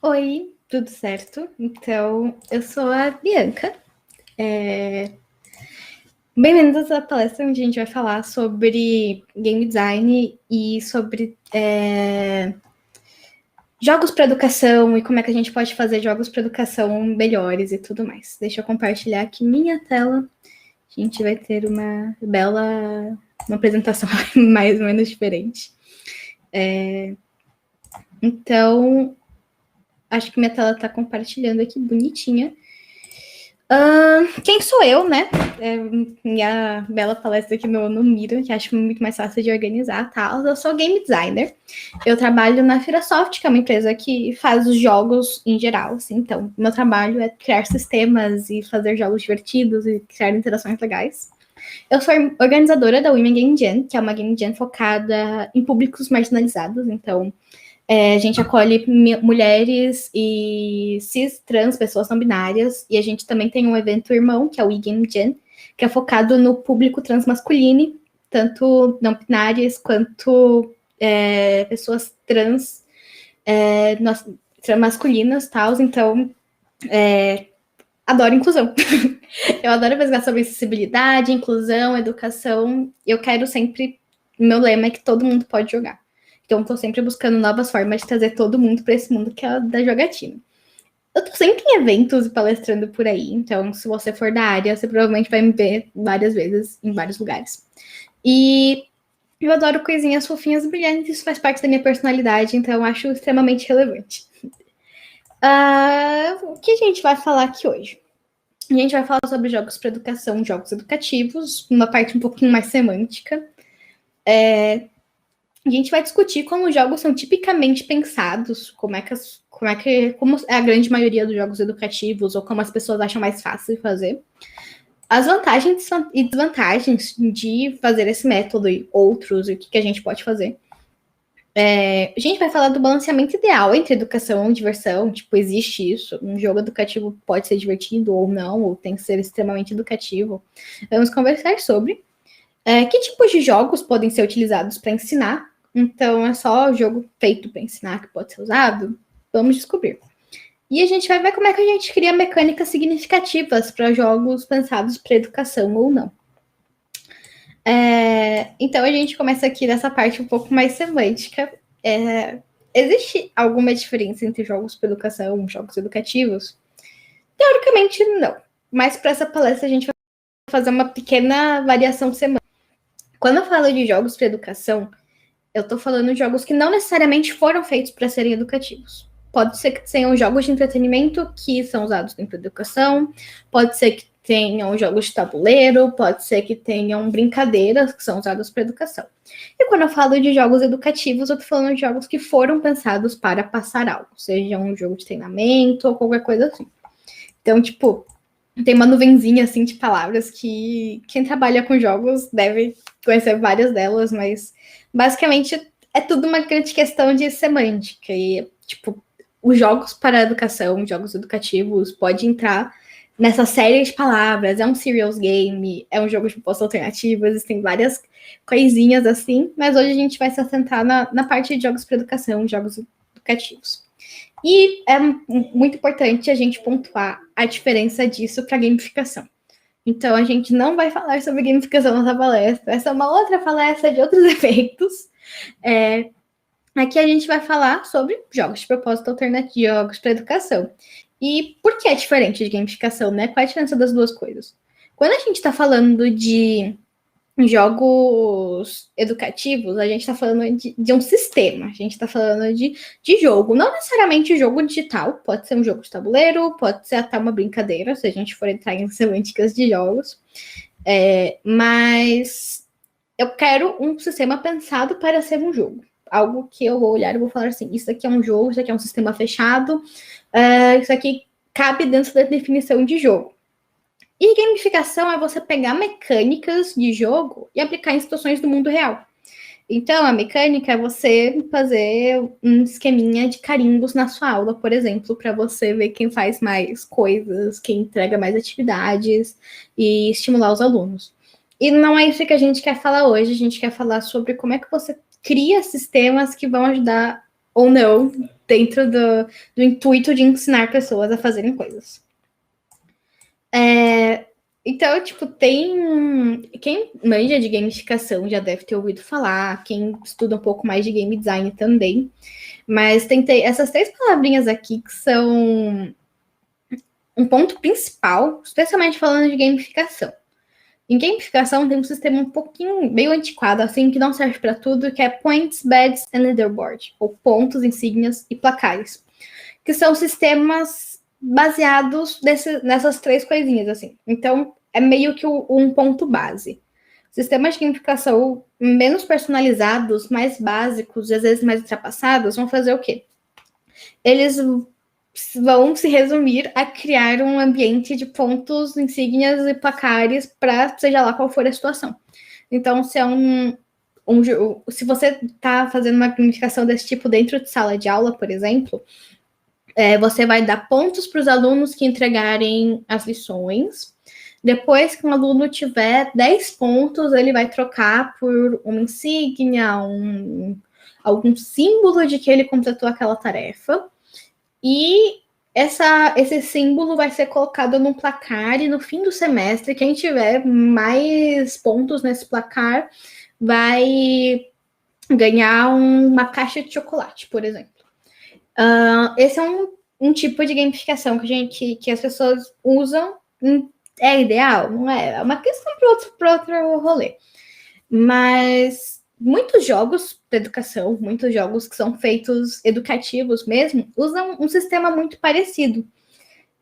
Oi, tudo certo? Então, eu sou a Bianca. Bem-vindos à palestra onde a gente vai falar sobre game design e sobre jogos para educação e como é que a gente pode fazer jogos para educação melhores e tudo mais. Deixa eu compartilhar aqui minha tela. A gente vai ter uma apresentação mais ou menos diferente. Então, acho que minha tela está compartilhando aqui bonitinha. Quem sou eu, né? Minha bela palestra aqui no Miro, que acho muito mais fácil de organizar, tá? Eu sou game designer. Eu trabalho na Firasoft, que é uma empresa que faz os jogos em geral, assim. Então, meu trabalho é criar sistemas e fazer jogos divertidos e criar interações legais. Eu sou organizadora da Women Game Jam, que é uma game jam focada em públicos marginalizados. Então, a gente acolhe mulheres e cis, trans, pessoas não binárias. E a gente também tem um evento irmão, que é o eGame Jam, que é focado no público transmasculino, tanto não binárias quanto pessoas trans masculinas, tal. Então, adoro inclusão. Eu adoro pesquisar sobre acessibilidade, inclusão, educação. Eu quero sempre... Meu lema é que todo mundo pode jogar. Então, estou sempre buscando novas formas de trazer todo mundo para esse mundo que é da jogatina. Eu tô sempre em eventos e palestrando por aí, então se você for da área, você provavelmente vai me ver várias vezes em vários lugares. E eu adoro coisinhas fofinhas e brilhantes, isso faz parte da minha personalidade, então eu acho extremamente relevante. O que a gente vai falar aqui hoje? A gente vai falar sobre jogos para educação, jogos educativos, uma parte um pouquinho mais semântica. A gente vai discutir como os jogos são tipicamente pensados, como é a grande maioria dos jogos educativos, ou como as pessoas acham mais fácil de fazer. As vantagens e desvantagens de fazer esse método e outros, e o que a gente pode fazer. A gente vai falar do balanceamento ideal entre educação e diversão. Tipo, existe isso. Um jogo educativo pode ser divertido ou não, ou tem que ser extremamente educativo. Vamos conversar sobre que tipos de jogos podem ser utilizados para ensinar. Então, é só o jogo feito para ensinar que pode ser usado? Vamos descobrir. E a gente vai ver como é que a gente cria mecânicas significativas para jogos pensados para educação ou não. Então, a gente começa aqui nessa parte um pouco mais semântica. Existe alguma diferença entre jogos para educação e jogos educativos? Teoricamente, não. Mas para essa palestra, a gente vai fazer uma pequena variação semântica. Quando eu falo de jogos para educação, eu tô falando de jogos que não necessariamente foram feitos para serem educativos. Pode ser que tenham jogos de entretenimento que são usados dentro da educação, pode ser que tenham jogos de tabuleiro, pode ser que tenham brincadeiras que são usadas para educação. E quando eu falo de jogos educativos, eu tô falando de jogos que foram pensados para passar algo, seja um jogo de treinamento ou qualquer coisa assim. Então, tipo, tem uma nuvenzinha assim de palavras que quem trabalha com jogos deve conhecer várias delas, mas basicamente é tudo uma grande questão de semântica. E, tipo, os jogos para educação, jogos educativos, pode entrar nessa série de palavras. É um serials game, é um jogo de propostas alternativas, existem várias coisinhas assim, mas hoje a gente vai se assentar na parte de jogos para educação, jogos educativos. E é muito importante a gente pontuar a diferença disso para gamificação. Então, a gente não vai falar sobre gamificação nessa palestra. Essa é uma outra palestra de outros eventos. Aqui a gente vai falar sobre jogos de propósito alternativo, jogos para educação. E por que é diferente de gamificação, né? Qual é a diferença das duas coisas? Quando a gente está falando de jogos educativos, a gente está falando de um sistema, a gente está falando de jogo, não necessariamente jogo digital, pode ser um jogo de tabuleiro, pode ser até uma brincadeira, se a gente for entrar em semânticas de jogos, mas eu quero um sistema pensado para ser um jogo, algo que eu vou olhar e vou falar assim, isso aqui é um jogo, isso aqui é um sistema fechado, isso aqui cabe dentro da definição de jogo. E gamificação é você pegar mecânicas de jogo e aplicar em situações do mundo real. Então, a mecânica é você fazer um esqueminha de carimbos na sua aula, por exemplo, para você ver quem faz mais coisas, quem entrega mais atividades e estimular os alunos. E não é isso que a gente quer falar hoje, a gente quer falar sobre como é que você cria sistemas que vão ajudar ou não dentro do intuito de ensinar pessoas a fazerem coisas. Então, tipo, quem manja de gamificação já deve ter ouvido falar, quem estuda um pouco mais de game design também. Mas tentei essas 3 palavrinhas aqui que são um ponto principal, especialmente falando de gamificação. Em gamificação tem um sistema um pouquinho meio antiquado, assim, que não serve para tudo, que é Points, Badges and Leaderboard, ou pontos, insígnias e placares, que são sistemas baseados nessas 3 coisinhas, assim. Então, é meio que um ponto base. Sistemas de gamificação menos personalizados, mais básicos e às vezes mais ultrapassados vão fazer o quê? Eles vão se resumir a criar um ambiente de pontos, insígnias e placares para seja lá qual for a situação. Então, se é se você está fazendo uma gamificação desse tipo dentro de sala de aula, por exemplo, você vai dar pontos para os alunos que entregarem as lições. Depois que um aluno tiver 10 pontos, ele vai trocar por uma insígnia, algum símbolo de que ele completou aquela tarefa. E esse símbolo vai ser colocado num placar e no fim do semestre, quem tiver mais pontos nesse placar vai ganhar uma caixa de chocolate, por exemplo. Esse é um tipo de gamificação que as pessoas usam. É ideal? Não é? É uma questão para outro rolê. Mas muitos jogos de educação, muitos jogos que são feitos educativos mesmo, usam um sistema muito parecido.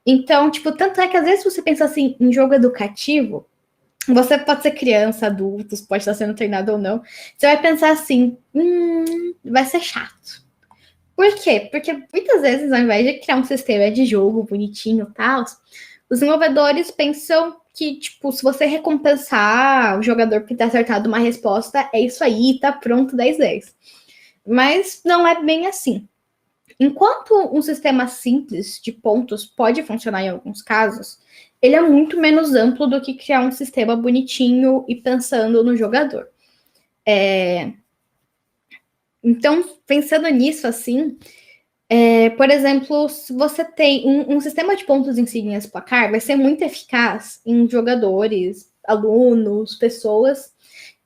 Então, tipo, tanto é que às vezes você pensa assim, em jogo educativo, você pode ser criança, adulto, pode estar sendo treinado ou não, você vai pensar assim, vai ser chato. Por quê? Porque muitas vezes, ao invés de criar um sistema de jogo bonitinho e tal, os desenvolvedores pensam que, tipo, se você recompensar o jogador por ter acertado uma resposta, é isso aí, tá pronto 10/10. Mas não é bem assim. Enquanto um sistema simples de pontos pode funcionar em alguns casos, ele é muito menos amplo do que criar um sistema bonitinho e pensando no jogador. Então, pensando nisso assim, por exemplo, se você tem um sistema de pontos insígnias placar, vai ser muito eficaz em jogadores, alunos, pessoas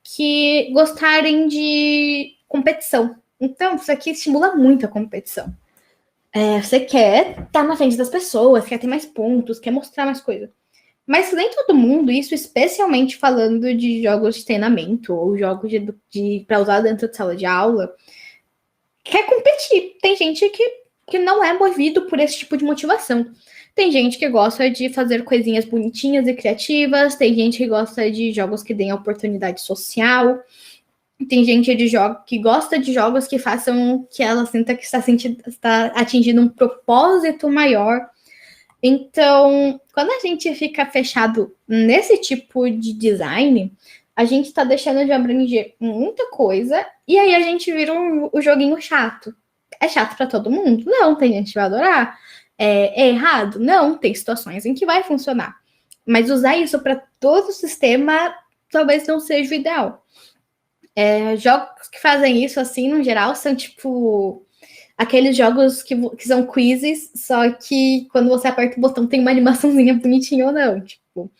que gostarem de competição. Então, isso aqui estimula muito a competição. Você quer estar na frente das pessoas, quer ter mais pontos, quer mostrar mais coisas. Mas nem todo mundo, isso especialmente falando de jogos de treinamento ou jogos para usar dentro de sala de aula, quer competir. Tem gente que não é movido por esse tipo de motivação. Tem gente que gosta de fazer coisinhas bonitinhas e criativas, tem gente que gosta de jogos que deem oportunidade social, tem gente que gosta de jogos que façam que ela sinta que está atingindo um propósito maior. Então, quando a gente fica fechado nesse tipo de design, a gente está deixando de abranger muita coisa e aí a gente vira o joguinho chato. É chato para todo mundo? Não, tem gente que vai adorar. É errado? Não, tem situações em que vai funcionar. Mas usar isso para todo o sistema talvez não seja o ideal. Jogos que fazem isso, assim, no geral, são tipo aqueles jogos que são quizzes, só que quando você aperta o botão tem uma animaçãozinha bonitinha ou não. Tipo,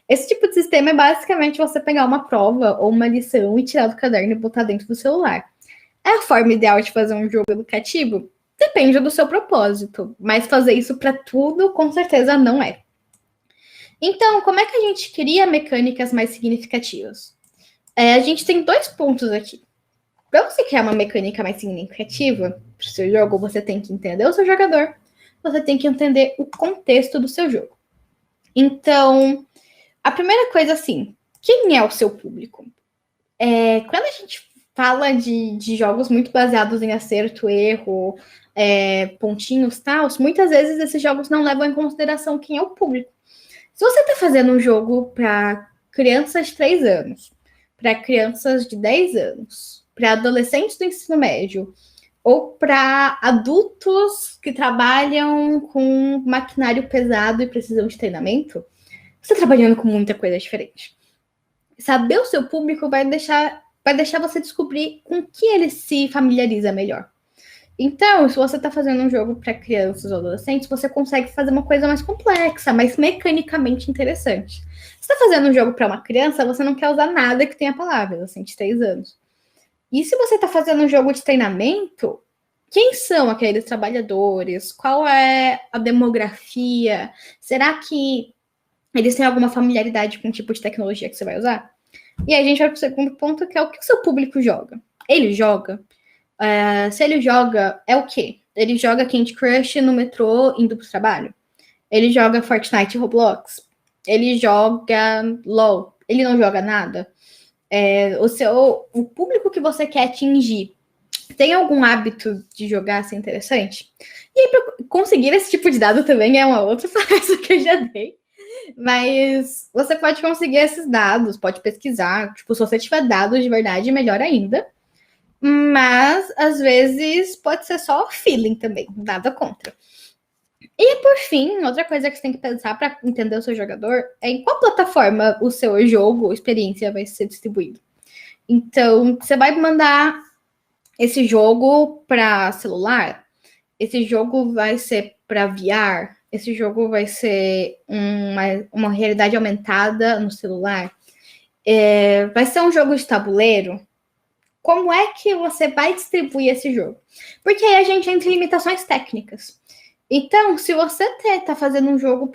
esse tipo de sistema é basicamente você pegar uma prova ou uma lição e tirar do caderno e botar dentro do celular. É a forma ideal de fazer um jogo educativo? Depende do seu propósito, mas fazer isso para tudo, com certeza, não é. Então, como é que a gente cria mecânicas mais significativas? A gente tem 2 pontos aqui. Para você criar uma mecânica mais significativa para o seu jogo, você tem que entender o seu jogador, você tem que entender o contexto do seu jogo. Então, a primeira coisa, assim, quem é o seu público? Quando a gente fala de jogos muito baseados em acerto, erro, pontinhos, tal, muitas vezes esses jogos não levam em consideração quem é o público. Se você está fazendo um jogo para crianças de 3 anos, para crianças de 10 anos, para adolescentes do ensino médio, ou para adultos que trabalham com maquinário pesado e precisam de treinamento, você está trabalhando com muita coisa diferente. Saber o seu público vai deixar você descobrir com que ele se familiariza melhor. Então, se você está fazendo um jogo para crianças ou adolescentes, você consegue fazer uma coisa mais complexa, mais mecanicamente interessante. Se está fazendo um jogo para uma criança, você não quer usar nada que tenha palavras, assim, de 3 anos. E se você está fazendo um jogo de treinamento, quem são aqueles trabalhadores? Qual é a demografia? Será que eles têm alguma familiaridade com o tipo de tecnologia que você vai usar? E aí a gente vai para o segundo ponto, que é o que o seu público joga. Ele joga? Se ele joga, é o quê? Ele joga Candy Crush no metrô indo para o trabalho? Ele joga Fortnite e Roblox? Ele joga LOL? Ele não joga nada? O público que você quer atingir tem algum hábito de jogar assim interessante? E aí, para conseguir esse tipo de dado também é uma outra palestra que eu já dei. Mas você pode conseguir esses dados, pode pesquisar. Tipo, se você tiver dados de verdade, melhor ainda. Mas às vezes pode ser só feeling também, nada contra. E por fim, outra coisa que você tem que pensar para entender o seu jogador é em qual plataforma o seu jogo ou experiência vai ser distribuído. Então, você vai mandar esse jogo para celular, esse jogo vai ser para VR, esse jogo vai ser uma realidade aumentada no celular, vai ser um jogo de tabuleiro. Como é que você vai distribuir esse jogo? Porque aí a gente entra em limitações técnicas. Então, se você está fazendo um jogo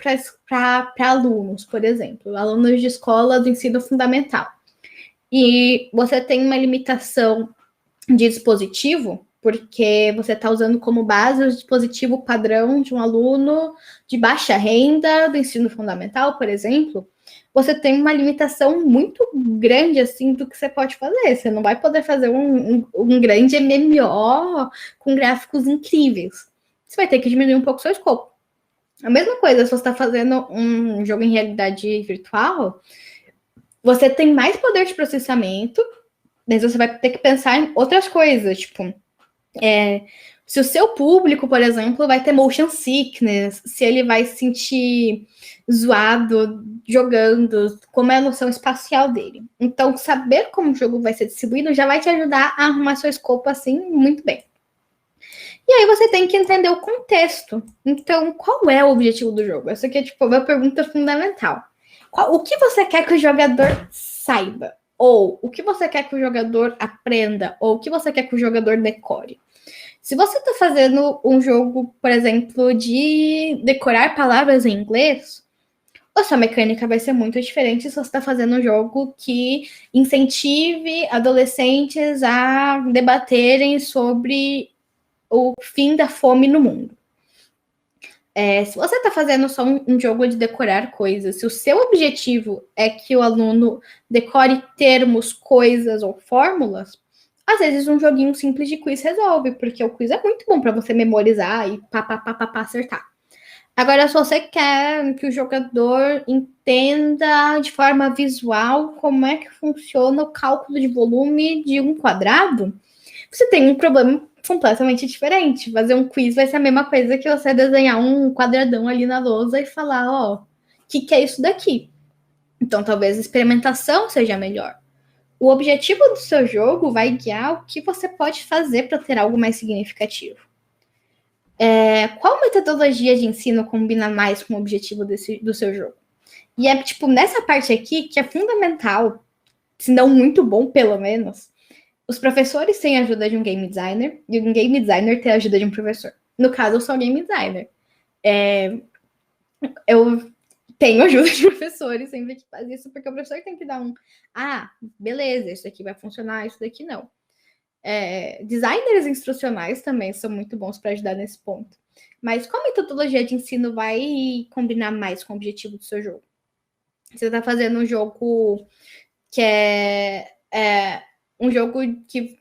para alunos, por exemplo, alunos de escola do ensino fundamental, e você tem uma limitação de dispositivo, porque você está usando como base o dispositivo padrão de um aluno de baixa renda do ensino fundamental, por exemplo, você tem uma limitação muito grande assim do que você pode fazer. Você não vai poder fazer um grande MMO com gráficos incríveis. Você vai ter que diminuir um pouco o seu escopo. A mesma coisa se você está fazendo um jogo em realidade virtual, você tem mais poder de processamento, mas você vai ter que pensar em outras coisas, tipo, se o seu público, por exemplo, vai ter motion sickness, se ele vai se sentir zoado jogando, como é a noção espacial dele. Então, saber como o jogo vai ser distribuído já vai te ajudar a arrumar seu escopo assim muito bem. E aí você tem que entender o contexto. Então, qual é o objetivo do jogo? Essa aqui é tipo uma pergunta fundamental. O que você quer que o jogador saiba? Ou o que você quer que o jogador aprenda? Ou o que você quer que o jogador decore? Se você está fazendo um jogo, por exemplo, de decorar palavras em inglês, a sua mecânica vai ser muito diferente se você está fazendo um jogo que incentive adolescentes a debaterem sobre o fim da fome no mundo. Se você está fazendo só um jogo de decorar coisas, se o seu objetivo é que o aluno decore termos, coisas ou fórmulas, às vezes um joguinho simples de quiz resolve, porque o quiz é muito bom para você memorizar e acertar. Agora, se você quer que o jogador entenda de forma visual como é que funciona o cálculo de volume de um quadrado, você tem um problema completamente diferente. Fazer um quiz vai ser a mesma coisa que você desenhar um quadradão ali na lousa e falar, ó, o que é isso daqui? Então, talvez a experimentação seja melhor. O objetivo do seu jogo vai guiar o que você pode fazer para ter algo mais significativo. Qual metodologia de ensino combina mais com o objetivo do seu jogo? E é, tipo, nessa parte aqui que é fundamental, se não muito bom, pelo menos, os professores têm a ajuda de um game designer e um game designer tem a ajuda de um professor. No caso, eu sou game designer. Eu tenho ajuda de professores sempre que faz isso, porque o professor tem que dar beleza, isso aqui vai funcionar, isso daqui não. Designers instrucionais também são muito bons para ajudar nesse ponto. Mas qual metodologia de ensino vai combinar mais com o objetivo do seu jogo? Você está fazendo um jogo que é um jogo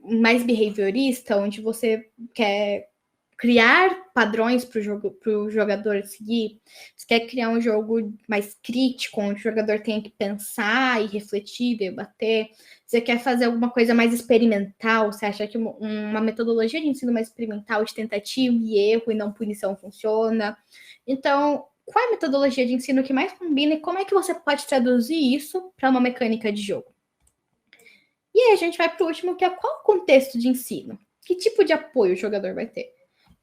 mais behaviorista, onde você quer criar padrões para o jogador seguir. Você quer criar um jogo mais crítico, onde o jogador tem que pensar e refletir, debater. Você quer fazer alguma coisa mais experimental? Você acha que uma metodologia de ensino mais experimental, de tentativa e erro e não punição funciona? Então, qual é a metodologia de ensino que mais combina e como é que você pode traduzir isso para uma mecânica de jogo? E aí a gente vai para o último, que é qual o contexto de ensino? que tipo de apoio o jogador vai ter.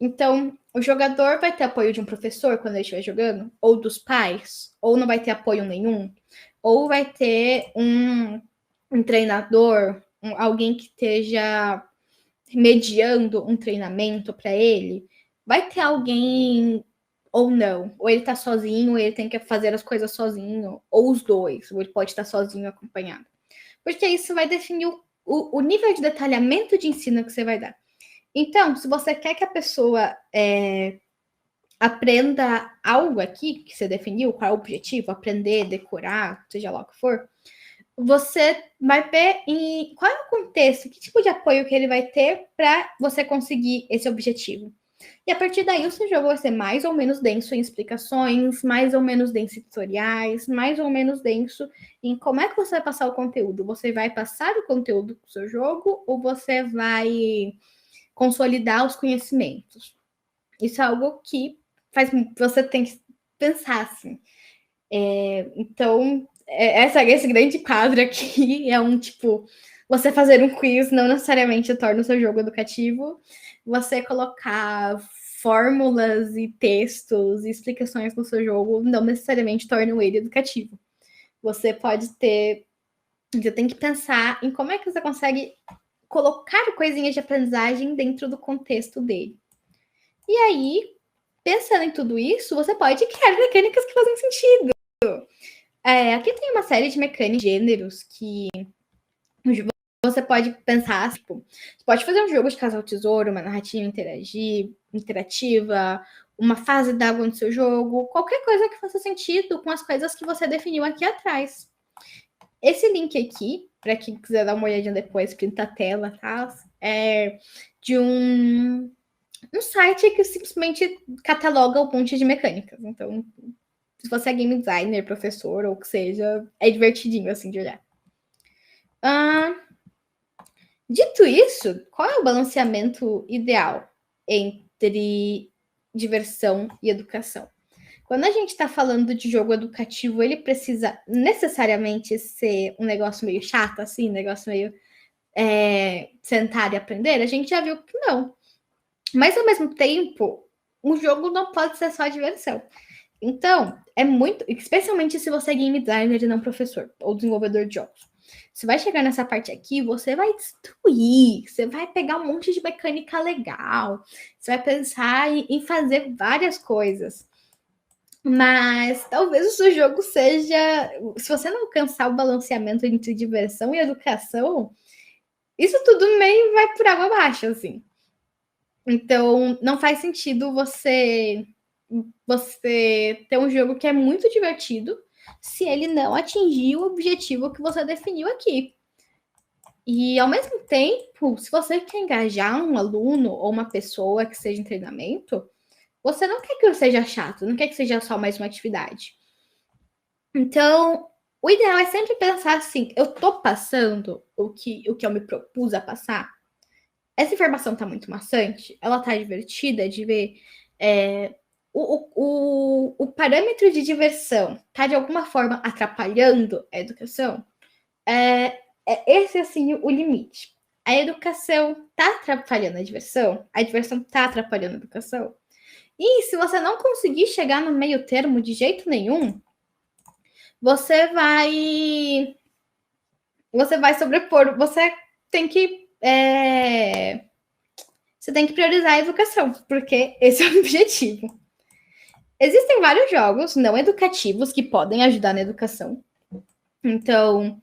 Então, o jogador vai ter apoio de um professor quando ele estiver jogando, ou dos pais, ou não vai ter apoio nenhum, ou vai ter um treinador, alguém que esteja mediando um treinamento para ele. Vai ter alguém ou não, ou ele tá sozinho, ou ele tem que fazer as coisas sozinho, ou os dois, ou ele pode estar sozinho acompanhado. Porque isso vai definir o nível de detalhamento de ensino que você vai dar. Então, se você quer que a pessoa aprenda algo aqui que você definiu, qual é o objetivo, aprender, decorar, seja lá o que for, você vai ver em qual é o contexto, que tipo de apoio que ele vai ter para você conseguir esse objetivo. E a partir daí, o seu jogo vai ser mais ou menos denso em explicações, mais ou menos denso em tutoriais, mais ou menos denso em como é que você vai passar o conteúdo. Você vai passar o conteúdo do seu jogo ou você vai consolidar os conhecimentos? Isso é algo que você tem que pensar assim. Então, esse grande quadro aqui é tipo, você fazer um quiz não necessariamente torna o seu jogo educativo, você colocar fórmulas e textos e explicações no seu jogo não necessariamente tornam ele educativo. Você tem que pensar em como é que você consegue colocar coisinhas de aprendizagem dentro do contexto dele. E aí, pensando em tudo isso, você pode criar mecânicas que fazem sentido. Aqui tem uma série de mecânicas, gêneros, que você pode pensar, tipo, você pode fazer um jogo de caça ao tesouro, uma narrativa interativa, uma fase d'água no seu jogo, qualquer coisa que faça sentido com as coisas que você definiu aqui atrás. Esse link aqui, para quem quiser dar uma olhadinha depois, printa a tela, tá? É de um site que simplesmente cataloga um monte de mecânicas. Então, se você é game designer, professor, ou o que seja, é divertidinho, assim, de olhar. Dito isso, qual é o balanceamento ideal entre diversão e educação? Quando a gente está falando de jogo educativo, ele precisa necessariamente ser um negócio meio chato, assim, um negócio meio sentar e aprender? A gente já viu que não. Mas, ao mesmo tempo, um jogo não pode ser só diversão. Então, é muito... Especialmente se você é game designer e não professor ou desenvolvedor de jogos. Você vai chegar nessa parte aqui, você vai destruir, você vai pegar um monte de mecânica legal, você vai pensar em fazer várias coisas. Mas talvez o seu jogo seja... Se você não alcançar o balanceamento entre diversão e educação, isso tudo meio vai por água abaixo, assim. Então, não faz sentido você ter um jogo que é muito divertido se ele não atingir o objetivo que você definiu aqui. E, ao mesmo tempo, se você quer engajar um aluno ou uma pessoa que seja em treinamento, você não quer que seja chato, não quer que seja só mais uma atividade. Então, o ideal é sempre pensar assim, eu tô passando o que eu me propus a passar? Essa informação tá muito maçante? Ela tá divertida de ver? O parâmetro de diversão tá de alguma forma atrapalhando a educação? Esse assim o limite. A educação tá atrapalhando a diversão tá atrapalhando a educação. E se você não conseguir chegar no meio termo de jeito nenhum, você vai sobrepor, você tem que priorizar a educação, porque esse é o objetivo. Existem vários jogos não educativos que podem ajudar na educação. Então,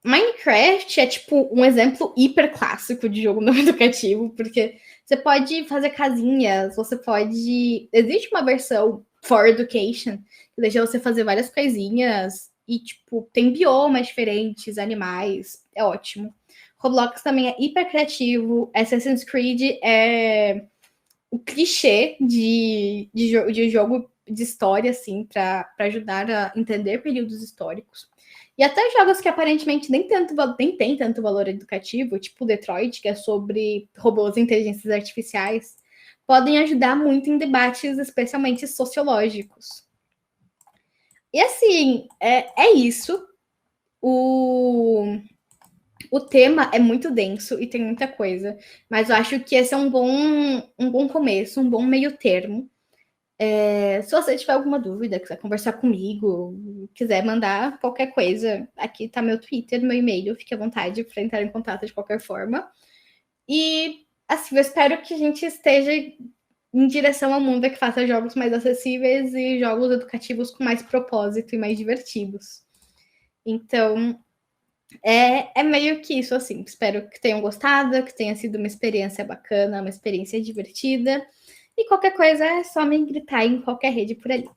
Minecraft é tipo um exemplo hiper clássico de jogo não educativo, porque você pode fazer casinhas, você pode... Existe uma versão for education, que deixa você fazer várias coisinhas e, tipo, tem biomas diferentes, animais, é ótimo. Roblox também é hiper criativo, Assassin's Creed é o clichê de jogo de história, assim, para ajudar a entender períodos históricos. E até jogos que aparentemente nem tem tanto valor educativo, tipo Detroit, que é sobre robôs e inteligências artificiais, podem ajudar muito em debates, especialmente sociológicos. E assim, é isso. O tema é muito denso e tem muita coisa, mas eu acho que esse é um bom começo, um bom meio termo. Se você tiver alguma dúvida, quiser conversar comigo, quiser mandar qualquer coisa, aqui tá meu Twitter, meu e-mail, fique à vontade para entrar em contato de qualquer forma. E assim, eu espero que a gente esteja em direção ao mundo que faça jogos mais acessíveis e jogos educativos com mais propósito e mais divertidos. Então, é meio que isso, assim. Espero que tenham gostado, que tenha sido uma experiência bacana, uma experiência divertida. E qualquer coisa é só me gritar em qualquer rede por ali.